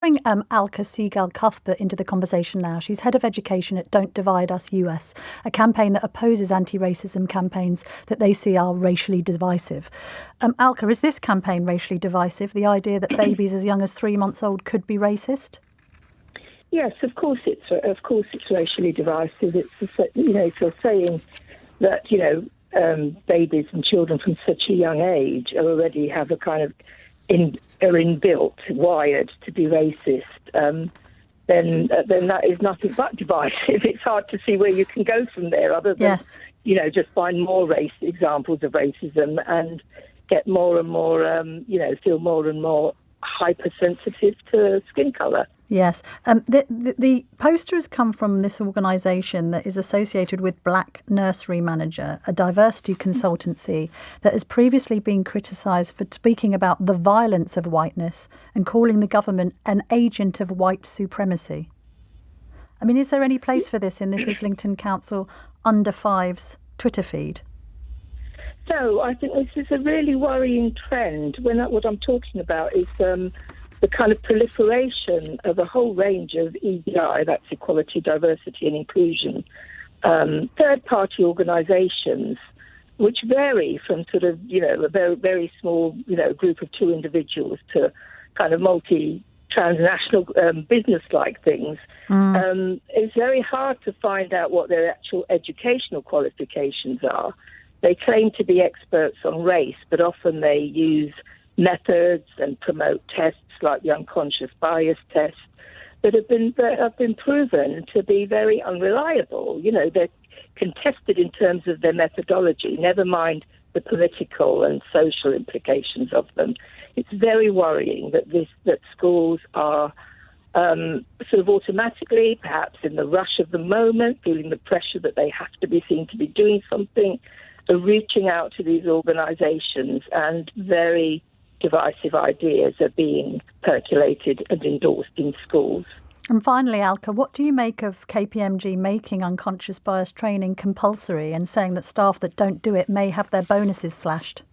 bring Alka Sehgal-Cuthbert into the conversation now. She's head of education at Don't Divide Us US, a campaign that opposes anti-racism campaigns that they see are racially divisive. Alka, is this campaign racially divisive, the idea that babies as young as 3 months old could be racist? Yes, of course it's racially divisive. It's if you're saying that babies and children from such a young age already have a kind of are inbuilt, wired to be racist, then that is nothing but divisive. It's hard to see where you can go from there, other than just find more examples of racism and get more and more, feel more and more hypersensitive to skin colour. Yes. The poster has come from this organisation that is associated with Black Nursery Manager, a diversity consultancy that has previously been criticised for speaking about the violence of whiteness and calling the government an agent of white supremacy. I mean, is there any place for this in this Islington Council Under Fives Twitter feed? No, I think this is a really worrying trend. What I'm talking about is the kind of proliferation of a whole range of EDI, that's equality, diversity and inclusion, third-party organisations, which vary from sort of, a very, very small, group of 2 individuals to kind of transnational business-like things. It's very hard to find out what their actual educational qualifications are. They claim to be experts on race, but often they use methods and promote tests like the unconscious bias test that have been proven to be very unreliable. They're contested in terms of their methodology, never mind the political and social implications of them. It's very worrying that schools are sort of automatically, perhaps in the rush of the moment, feeling the pressure that they have to be seen to be doing something, are reaching out to these organisations, and very divisive ideas are being percolated and endorsed in schools. And finally, Alka, what do you make of KPMG making unconscious bias training compulsory and saying that staff that don't do it may have their bonuses slashed?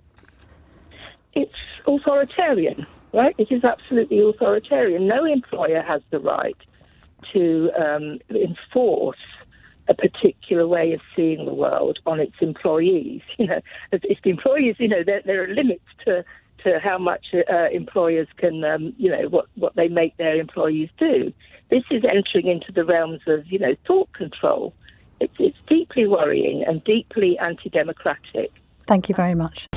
It's authoritarian, right? It is absolutely authoritarian. No employer has the right to enforce a particular way of seeing the world on its employees. If the employees, there are limits to how much employers can, what they make their employees do. This is entering into the realms of, thought control. It's deeply worrying and deeply anti-democratic. Thank you very much.